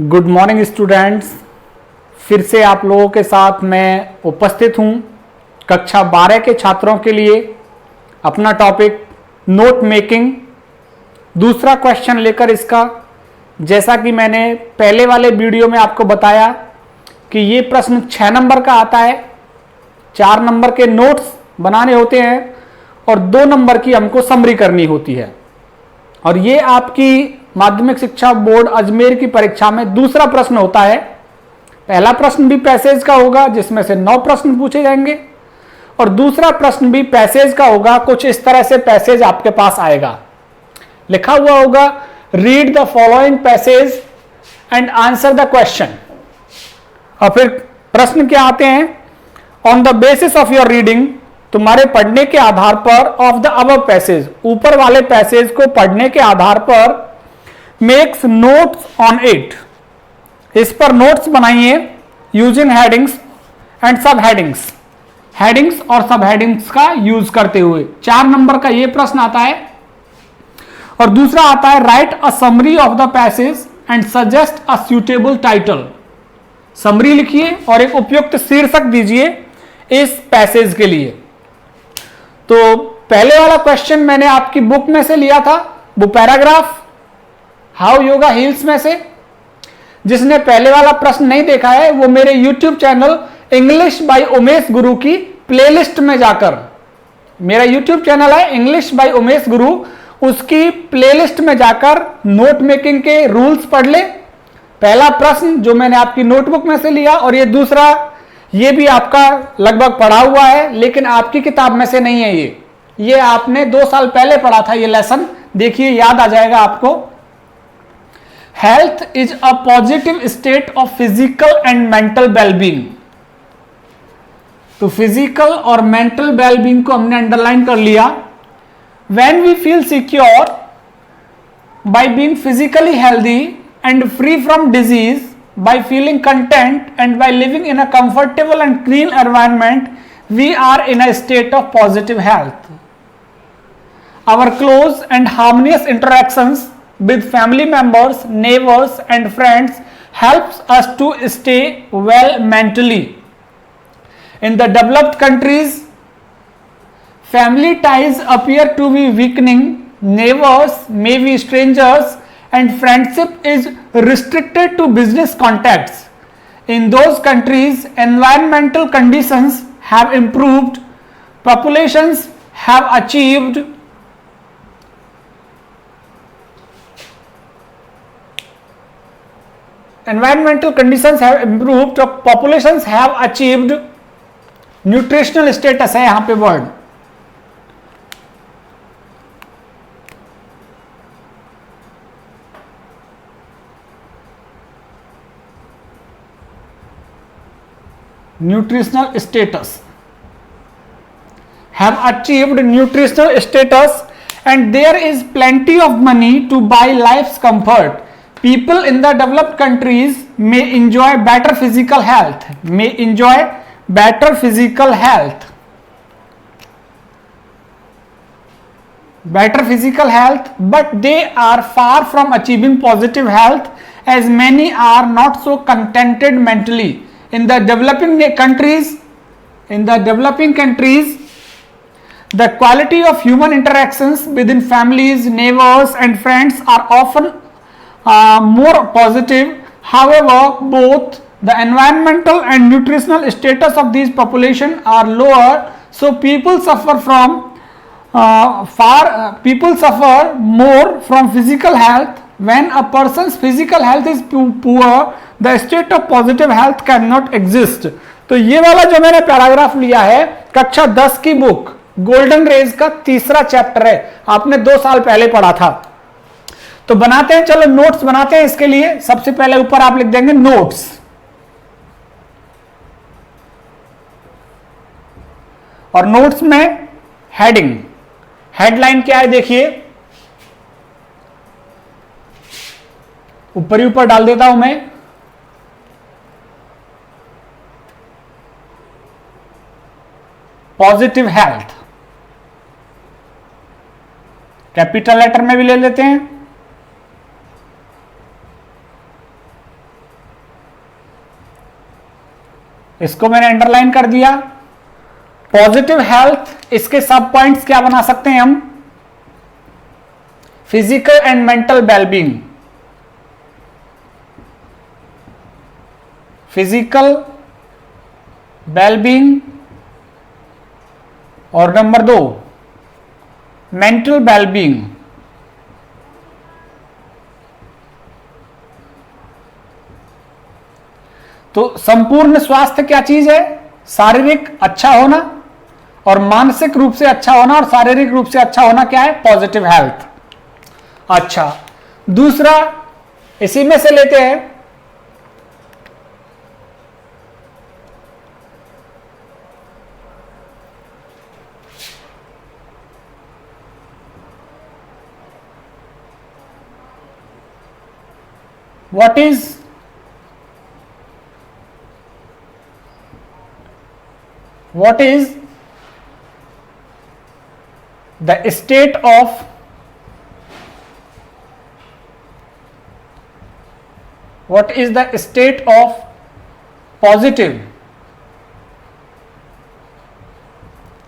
Good morning students. फिर से आप लोगों के साथ मैं उपस्थित हूं कक्षा 12 के छात्रों के लिए। अपना टॉपिक नोट मेकिंग, दूसरा क्वेश्चन लेकर इसका, जैसा कि मैंने पहले वाले वीडियो में आपको बताया कि ये प्रश्न 6 नंबर का आता है। 4 नंबर के नोट्स बनाने होते हैं और 2 नंबर की हमको समरी करनी होती है। और ये आपकी माध्यमिक शिक्षा बोर्ड अजमेर की परीक्षा में दूसरा प्रश्न होता है। पहला प्रश्न भी पैसेज का होगा जिसमें से 9 प्रश्न पूछे जाएंगे और दूसरा प्रश्न भी पैसेज का होगा। कुछ इस तरह से पैसेज आपके पास आएगा, लिखा हुआ होगा read the following passage and answer the question. और फिर प्रश्न क्या आते हैं, on the basis of your reading, तुम्हारे पढ़ने के आधार पर, ऑफ द अबव पैसेज, ऊपर वाले पैसेज को पढ़ने के आधार पर, मेक्स नोट्स ऑन इट, इस पर नोट्स बनाइए यूजिंग हेडिंग्स एंड सब हेडिंग्स, हेडिंग्स और सब हेडिंग्स का यूज करते हुए। 4 नंबर का यह प्रश्न आता है। और दूसरा आता है right a summary of the passage and suggest a suitable title. Summary लिखिए और एक उपयुक्त शीर्षक दीजिए इस पैसेज के लिए। तो पहले वाला क्वेश्चन मैंने आपकी बुक में से लिया था, वो पैराग्राफ हाउ योगा हील्स में से। जिसने पहले वाला प्रश्न नहीं देखा है वो मेरे YouTube channel English by Umesh गुरु की प्लेलिस्ट में जाकर, मेरा YouTube चैनल है इंग्लिश बाय उमेश गुरु, उसकी प्लेलिस्ट में जाकर नोट मेकिंग के रूल्स पढ़ ले। पहला प्रश्न जो मैंने आपकी नोटबुक में से लिया और ये दूसरा, ये भी आपका लगभग पढ़ा हुआ है लेकिन आपकी किताब में से नहीं है। ये आपने 2 साल पहले पढ़ा था। ये लेसन देखिए, याद आ जाएगा आपको। Health is a positive state of physical and mental wellbeing. तो फिजिकल और मेंटल वेलबींग को हमने अंडरलाइन कर लिया। When we feel secure by being physically healthy and free from disease, by feeling content and by living in a comfortable and clean environment, we are in a state of positive health. Our close and harmonious interactions with family members, neighbors and friends helps us to stay well mentally. In the developed countries, family ties appear to be weakening, neighbors may be strangers and friendship is restricted to business contacts. In those countries, environmental conditions have improved, populations have achieved populations have achieved nutritional status है यहां पे word. nutritional status, have achieved nutritional status and there is plenty of money to buy life's comfort. People in the developed countries may enjoy better physical health, but they are far from achieving positive health as many are not so contented mentally. In the developing countries, the quality of human interactions within families, neighbors and friends are often more positive. However, both the environmental and nutritional status of these population are lower, so people suffer more from physical health. When a person's physical health is poor, the state of positive health cannot exist. तो ये वाला जो मैंने paragraph लिया है कक्षा 10 की book golden raise का 3रा चैप्टर है, आपने 2 साल पहले पढ़ा था। तो बनाते हैं, चलो नोट्स बनाते हैं इसके लिए। सबसे पहले ऊपर आप लिख देंगे नोट्स, और नोट्स में हेडिंग, हेडलाइन क्या है देखिए, ऊपर ही ऊपर डाल देता हूं मैं। पॉजिटिव हेल्थ, कैपिटल लेटर में भी ले लेते हैं। इसको मैंने अंडरलाइन कर दिया। पॉजिटिव हेल्थ, इसके सब पॉइंट्स क्या बना सकते हैं हम? Physical and mental wellbeing, physical wellbeing, और नंबर 2 मेंटल वेलबींग। तो संपूर्ण स्वास्थ्य क्या चीज है? शारीरिक अच्छा होना और मानसिक रूप से अच्छा होना और शारीरिक रूप से अच्छा होना क्या है? Positive health. अच्छा, दूसरा इसी में से लेते हैं, what is the state of positive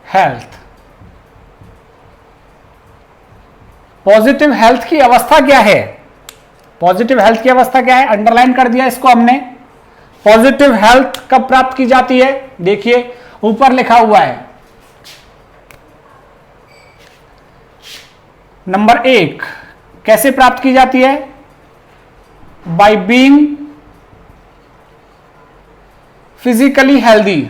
health? Positive health की अवस्था क्या है? पॉजिटिव हेल्थ की अवस्था क्या है? अंडरलाइन कर दिया इसको हमने। पॉजिटिव हेल्थ कब प्राप्त की जाती है? देखिए ऊपर लिखा हुआ है, नंबर 1 कैसे प्राप्त की जाती है? Bye being physically healthy.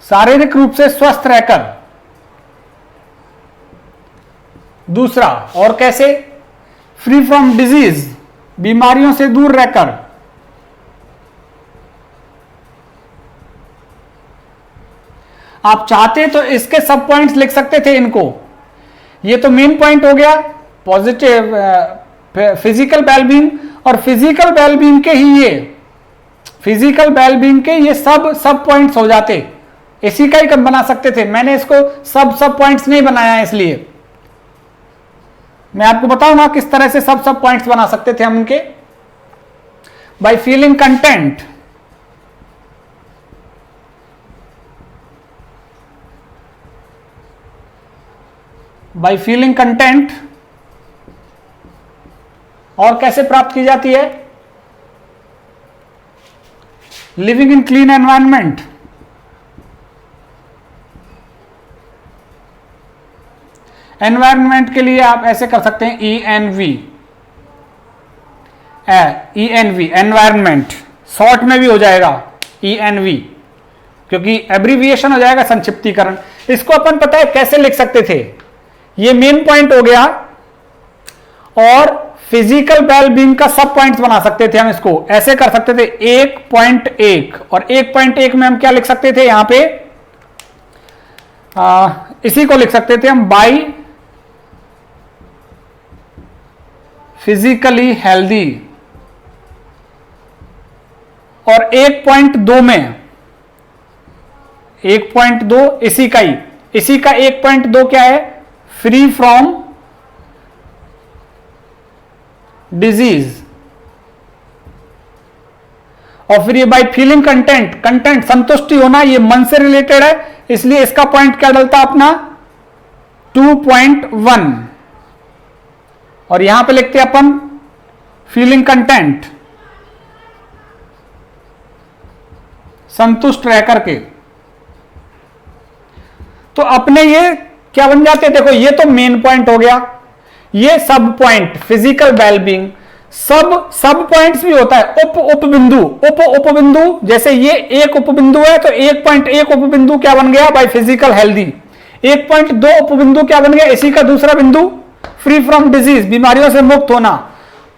शारीरिक रूप से स्वस्थ रहकर। दूसरा, और कैसे? फ्री फ्रॉम डिजीज, बीमारियों से दूर रहकर। आप चाहते तो इसके सब पॉइंट्स लिख सकते थे इनको। ये तो मेन पॉइंट हो गया पॉजिटिव फिजिकल वेलबींग, और फिजिकल वेलबींग के ही ये सब पॉइंट्स हो जाते। इसी का ही कब बना सकते थे। मैंने इसको सब पॉइंट्स नहीं बनाया है, इसलिए मैं आपको बताऊंगा किस तरह से सब पॉइंट्स बना सकते थे हम उनके। By feeling content, by feeling content, और कैसे प्राप्त की जाती है? Living in clean environment, environment के लिए आप ऐसे कर सकते हैं ENV, एनवायरनमेंट, शॉर्ट में भी हो जाएगा ENV, क्योंकि एब्रीविएशन हो जाएगा, संक्षिप्तीकरण। इसको अपन पता है कैसे लिख सकते थे, ये मेन पॉइंट हो गया, और फिजिकल वेलबींग का सब पॉइंट्स बना सकते थे हम। इसको ऐसे कर सकते थे 1.1, और 1.1 में हम क्या लिख सकते थे? यहां पे इसी को लिख सकते थे हम, बाई फिजिकली हेल्दी। और 1.2 में 1.2 इसी का 1.2 क्या है? Free from disease. और फिर ये बाय फीलिंग कंटेंट संतुष्टि होना, ये मन से रिलेटेड है, इसलिए इसका पॉइंट क्या डलता अपना? 2.1। और यहां पे लिखते हैं अपन फीलिंग कंटेंट, संतुष्ट रह करके। तो अपने ये क्या बन जाते हैं? देखो ये तो मेन पॉइंट हो गया, ये सब पॉइंट फिजिकल वेलबींग। सब पॉइंट्स भी होता है उप बिंदु। जैसे ये एक उप बिंदु है, तो 1.1 उप बिंदु क्या बन गया? By physical healthy. 1.2 उप बिंदु क्या बन गया? इसी का दूसरा बिंदु, फ्री फ्रॉम डिजीज, बीमारियों से मुक्त होना।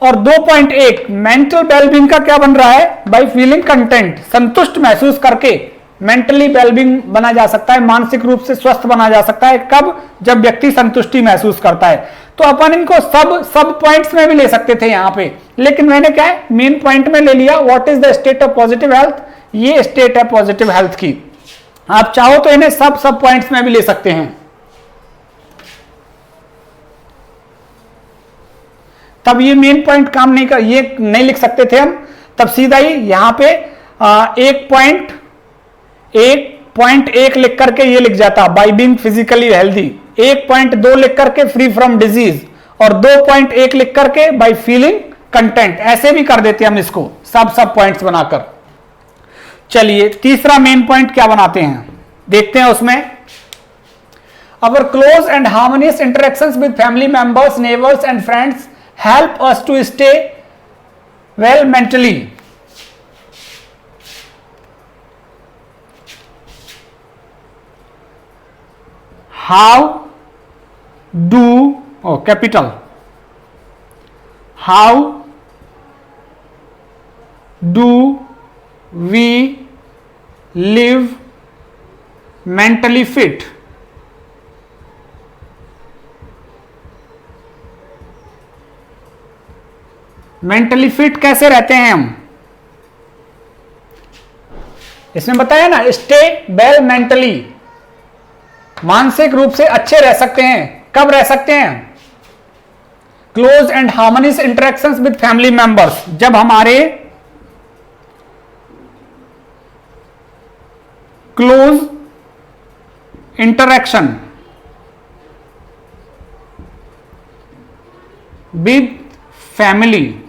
और 2.1 मेंटल वेलबींग का क्या बन रहा है? बाय फीलिंग कंटेंट, संतुष्ट महसूस करके मेंटली वेलबींग बना जा सकता है, मानसिक रूप से स्वस्थ बना जा सकता है। कब? जब व्यक्ति संतुष्टि महसूस करता है। तो अपन इनको सब पॉइंट्स में भी ले सकते थे यहां पे, लेकिन मैंने क्या है, मेन पॉइंट में ले लिया। What is the state of positive health? ये स्टेट है पॉजिटिव हेल्थ की। आप चाहो तो इन्हें सब पॉइंट्स में भी ले सकते हैं। तब ये मेन पॉइंट काम नहीं कर, ये नहीं लिख सकते थे हम, तब सीधा ही यहां पे 1.1 लिख करके ये लिख जाता बाय बीइंग फिजिकली हेल्दी, 1.2 लिख करके फ्री फ्रॉम डिजीज, और 2.1 लिख करके बाय फीलिंग कंटेंट। ऐसे भी कर देते हम इसको सब पॉइंट्स बनाकर। चलिए तीसरा मेन पॉइंट क्या बनाते हैं देखते हैं उसमें। Our close and harmonious interactions with family members, neighbours and friends help us to stay well mentally. How do capital how do we live mentally fit? Mentally fit कैसे रहते हैं हम? इसमें बताया ना, स्टे वेल मेंटली, मानसिक रूप से अच्छे रह सकते हैं। कब रह सकते हैं? Close and harmonious interactions with family members, जब हमारे क्लोज इंटरेक्शन विद फैमिली।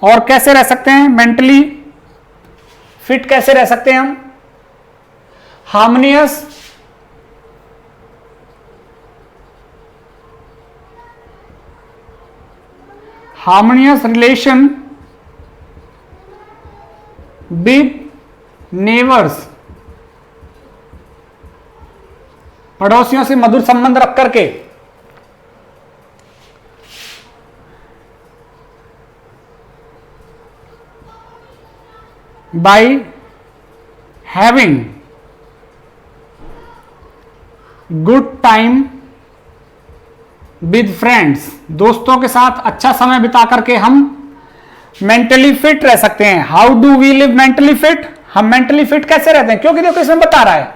और कैसे रह सकते हैं मेंटली फिट? कैसे रह सकते हैं हम? हार्मोनियस रिलेशन विद नेबर्स, पड़ोसियों से मधुर संबंध रख करके। By having good time with friends, दोस्तों के साथ अच्छा समय बिता करके हम मेंटली फिट रह सकते हैं। How do we live mentally fit? हम मेंटली फिट कैसे रहते हैं? क्योंकि देखो इसमें बता रहा है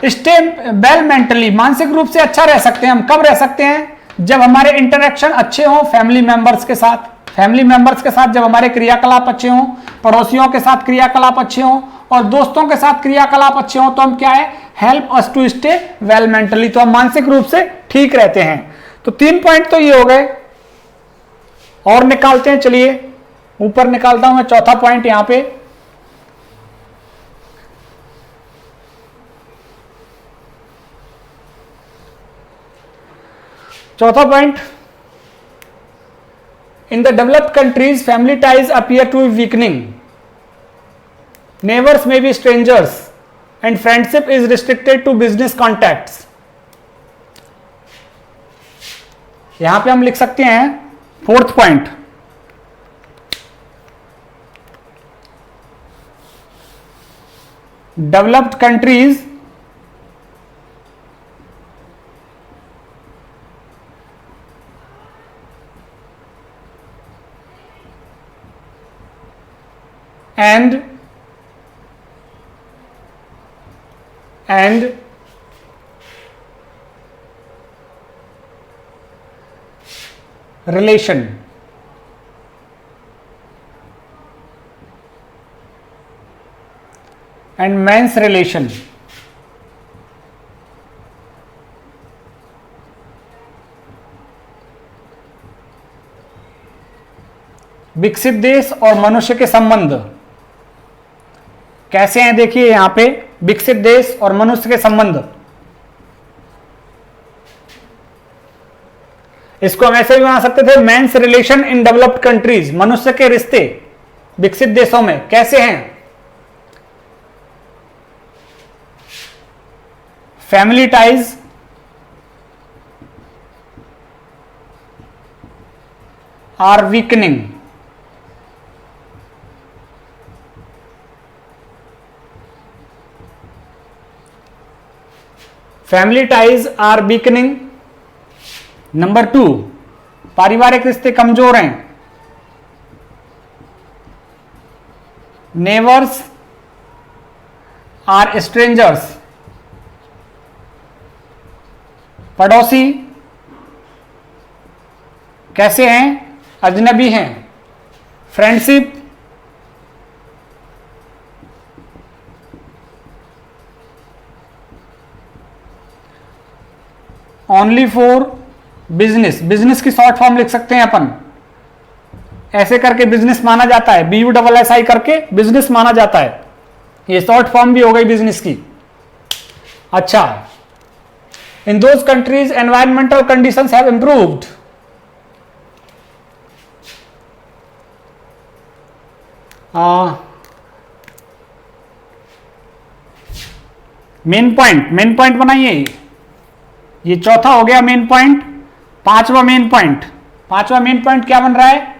स्टे वेल मेंटली, मानसिक रूप से अच्छा रह सकते हैं हम। कब रह सकते हैं? जब हमारे इंटरेक्शन अच्छे हों फैमिली मेंबर्स के साथ, फैमिली मेंबर्स के साथ जब हमारे क्रियाकलाप अच्छे हों, पड़ोसियों के साथ क्रियाकलाप अच्छे हों और दोस्तों के साथ क्रियाकलाप अच्छे हों, तो हम क्या है, help us to stay well mentally, तो हम मानसिक रूप से ठीक रहते हैं। तो 3 पॉइंट तो ये हो गए, और निकालते हैं। चलिए ऊपर निकालता हूं मैं चौथा पॉइंट यहां पे। चौथा point, in the developed countries family ties appear to be weakening, neighbours may be strangers and friendship is restricted to business contacts. यहां पे हम लिख सकते हैं 4th point, developed countries and relation and men's relation, विकसित देश और मनुष्य के संबंध कैसे हैं? देखिए यहां पे विकसित देश और मनुष्य के संबंध, इसको हम ऐसे भी बना सकते थे, men's relation in developed countries, मनुष्य के रिश्ते विकसित देशों में कैसे हैं? Family ties are weakening, family ties are weakening. Number 2, पारिवारिक रिश्ते कमजोर हैं, नेबर्स आर स्ट्रेंजर्स, पड़ोसी कैसे हैं? अजनबी हैं। Friendship, only for business, business की शॉर्ट फॉर्म लिख सकते हैं अपन, ऐसे करके बिजनेस माना जाता है, BUSSI करके बिजनेस माना जाता है, ये शॉर्ट फॉर्म भी हो गई बिजनेस की। अच्छा, in those countries environmental conditions have improved, main point बनाइए, ये चौथा हो गया मेन पॉइंट। पांचवा मेन पॉइंट क्या बन रहा है?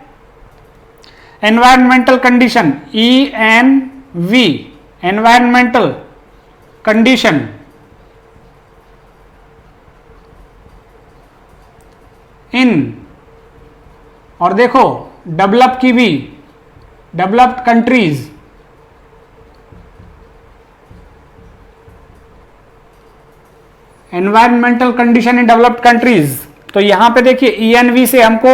Environmental condition, ENV, environmental condition in, और देखो डेवलप की भी, developed countries, environmental condition in developed countries. तो यहां पे देखिए ENV से हमको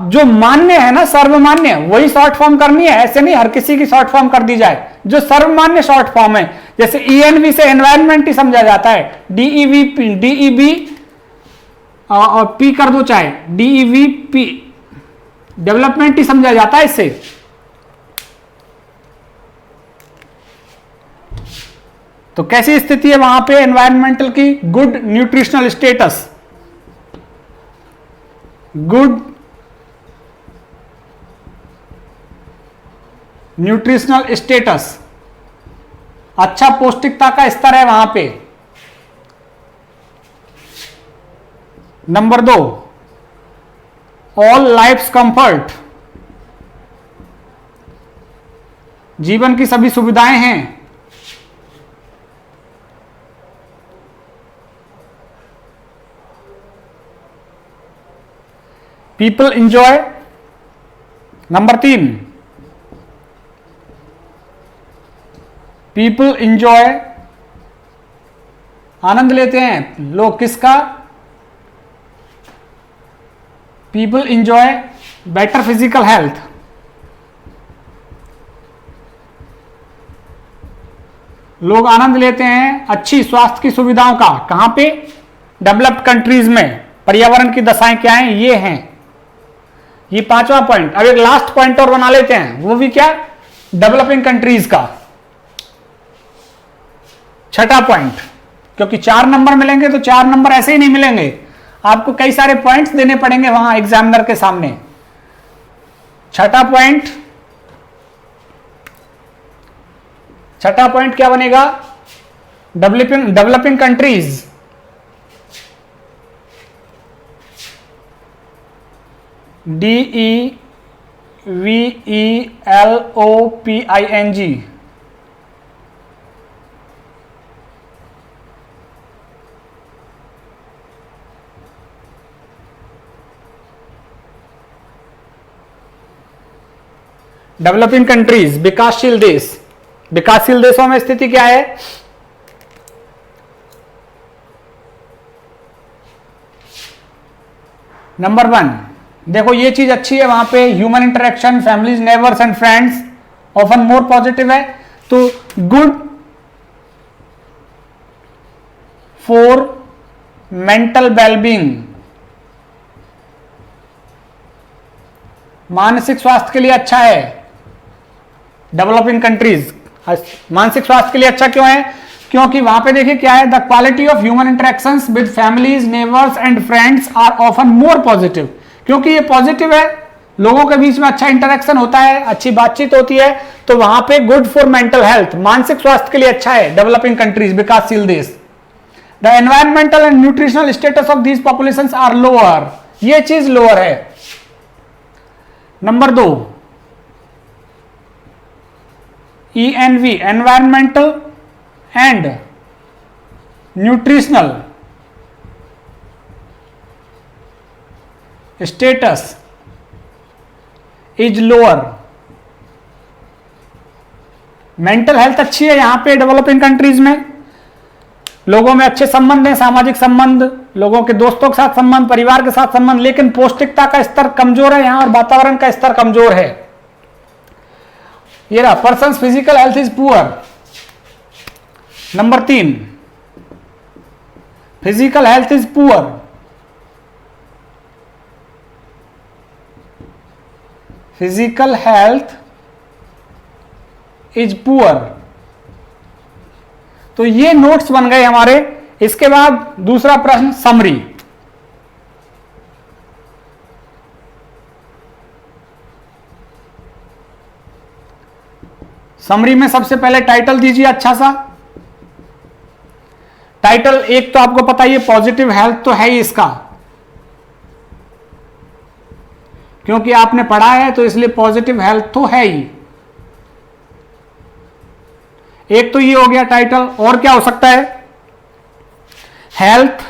जो मान्य है ना, सर्वमान्य, वही शॉर्ट फॉर्म करनी है, ऐसे नहीं हर किसी की शॉर्ट फॉर्म कर दी जाए। जो सर्वमान्य शॉर्ट फॉर्म है, जैसे ENV से एनवायरमेंट ही समझा जाता है, DEB और P कर दो चाहे, DEVP, डेवलपमेंट ही समझा जाता है इससे। तो कैसी स्थिति है वहां पे एनवायरमेंटल की? Good nutritional status, good nutritional status, अच्छा पौष्टिकता का स्तर है वहां पे। नंबर 2, ऑल लाइफ्स कंफर्ट, जीवन की सभी सुविधाएं हैं। People enjoy, number 3, people enjoy, आनंद लेते हैं लोग किसका? People enjoy better physical health, लोग आनंद लेते हैं अच्छी स्वास्थ्य की सुविधाओं का। कहां पे? डेवलप्ड कंट्रीज में। पर्यावरण की दशाएं क्या हैं? ये हैं। ये पांचवा पॉइंट। अब एक लास्ट पॉइंट और बना लेते हैं, वो भी क्या? डेवलपिंग कंट्रीज का छठा पॉइंट, क्योंकि 4 नंबर मिलेंगे तो 4 नंबर ऐसे ही नहीं मिलेंगे, आपको कई सारे पॉइंट्स देने पड़ेंगे वहां एग्जामिनर के सामने। छठा पॉइंट क्या बनेगा? Developing countries, DEVELOPING, developing countries, विकासशील देश। विकासशील देशों में स्थिति क्या है? नंबर 1, देखो ये चीज अच्छी है वहां पे, human interaction, families, neighbours and friends often more positive है। तो गुड फॉर मेंटल वेलबींग, मानसिक स्वास्थ्य के लिए अच्छा है। डेवलपिंग कंट्रीज मानसिक स्वास्थ्य के लिए अच्छा क्यों है? क्योंकि वहां पे देखिए क्या है, the quality of human interactions with families, neighbours and friends are often more positive. क्योंकि ये पॉजिटिव है, लोगों के बीच में अच्छा इंटरेक्शन होता है, अच्छी बातचीत होती है, तो वहां पे गुड फॉर मेंटल हेल्थ, मानसिक स्वास्थ्य के लिए अच्छा है। डेवलपिंग कंट्रीज, विकासशील देश। The environmental and nutritional status of these populations are lower, ये चीज लोअर है। Number 2, ENV, environmental and nutritional status is lower. Mental health अच्छी है यहां पे डेवलपिंग कंट्रीज में, लोगों में अच्छे संबंध हैं, सामाजिक संबंध, लोगों के दोस्तों के साथ संबंध, परिवार के साथ संबंध, लेकिन पौष्टिकता का स्तर कमजोर है यहां और वातावरण का स्तर कमजोर है। ये रहा, person physical health is poor. Number 3, physical health is poor. Physical health is poor. तो ये नोट्स बन गए हमारे। इसके बाद दूसरा प्रश्न, समरी। समरी में सबसे पहले टाइटल दीजिए अच्छा सा। टाइटल एक तो आपको पता ही है, पॉजिटिव हेल्थ तो है ही इसका, क्योंकि आपने पढ़ा है तो इसलिए पॉजिटिव हेल्थ तो है ही। एक तो ये हो गया टाइटल। और क्या हो सकता है? हेल्थ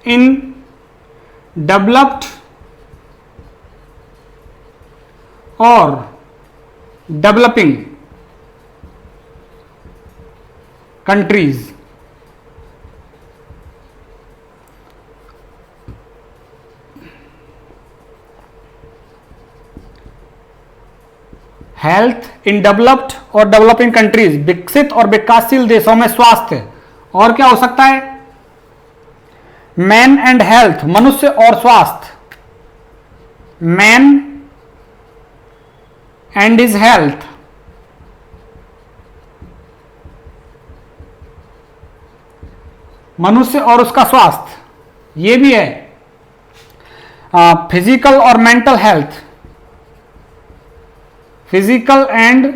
इन डेवलप्ड और developing countries. Health in developed और डेवलपिंग कंट्रीज, विकसित और विकासशील देशों में स्वास्थ्य। और क्या हो सकता है? मैन एंड हेल्थ, मनुष्य और स्वास्थ्य। मैन एंड हिज हेल्थ, मनुष्य और उसका स्वास्थ्य। ये भी है। फिजिकल और mental health, physical and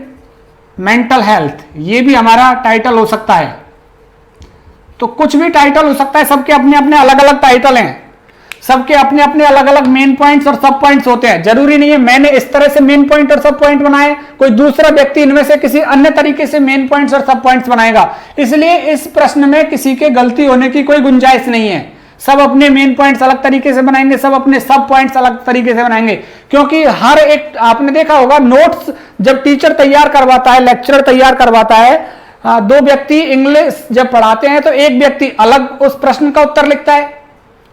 mental health, ये भी हमारा टाइटल हो सकता है। तो कुछ भी टाइटल हो सकता है, सबके अपने अपने अलग अलग टाइटल हैं, सबके अपने अपने अलग अलग मेन पॉइंट्स और सब पॉइंट्स होते हैं। जरूरी नहीं है मैंने इस तरह से मेन पॉइंट और सब पॉइंट बनाए, कोई दूसरा व्यक्ति इनमें से किसी अन्य तरीके से मेन पॉइंट्स और सब पॉइंट्स बनाएगा। इसलिए इस प्रश्न में किसी के गलती होने की कोई गुंजाइश नहीं है। सब अपने मेन पॉइंट्स अलग तरीके से बनाएंगे, सब अपने सब पॉइंट्स अलग तरीके से बनाएंगे, क्योंकि हर एक, आपने देखा होगा नोट्स जब टीचर तैयार करवाता है, लेक्चरर तैयार करवाता है, दो व्यक्ति इंग्लिश जब पढ़ाते हैं तो एक व्यक्ति अलग उस प्रश्न का उत्तर लिखता है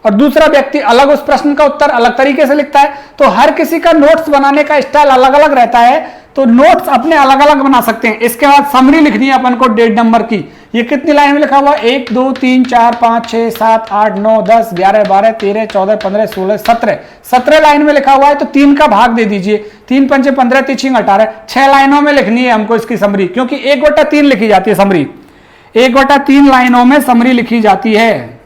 और दूसरा व्यक्ति अलग उस प्रश्न का उत्तर अलग तरीके से लिखता है। तो हर किसी का नोट्स बनाने का स्टाइल अलग अलग रहता है, तो नोट्स अपने अलग अलग बना सकते हैं। इसके बाद समरी लिखनी है अपन को डेढ़ नंबर की। ये कितनी लाइन में लिखा हुआ? 1 2 3 4 5 6 7 8 9 10 11 12 13 14 15 16 17 17 लाइन में लिखा हुआ है, तो 3 का भाग दे दीजिए। 3 पंचे 15, 3 18, 6 लाइनों में लिखनी है हमको इसकी समरी, क्योंकि 1/3 लिखी जाती है समरी। 1/3 लाइनों में समरी लिखी जाती है।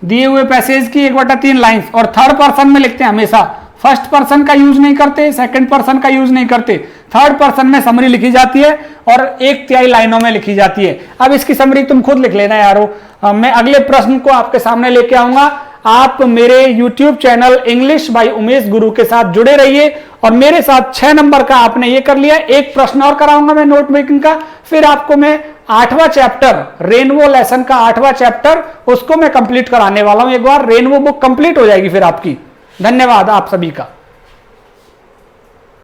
दिए हुए पैसेज की 1/3 लाइन्स। और थर्ड पर्सन में लिखते हैं हमेशा, फर्स्ट पर्सन का यूज नहीं करते, सेकंड पर्सन का यूज नहीं करते, थर्ड पर्सन में समरी लिखी जाती है और 1/3 लाइनों में लिखी जाती है। अब इसकी समरी तुम खुद लिख लेना यारो। मैं अगले प्रश्न को आपके सामने लेके आऊंगा। आप मेरे YouTube channel English by Umesh गुरु के साथ जुड़े रहिए और मेरे साथ 6 नंबर का आपने ये कर लिया। एक प्रश्न और कराऊंगा मैं नोट मेकिंग का, फिर आपको मैं 8वां चैप्टर, रेनबो लेसन का 8वां चैप्टर, उसको मैं कंप्लीट कराने वाला हूं। एक बार रेनबो बुक कंप्लीट हो जाएगी फिर आपकी। धन्यवाद आप सभी का।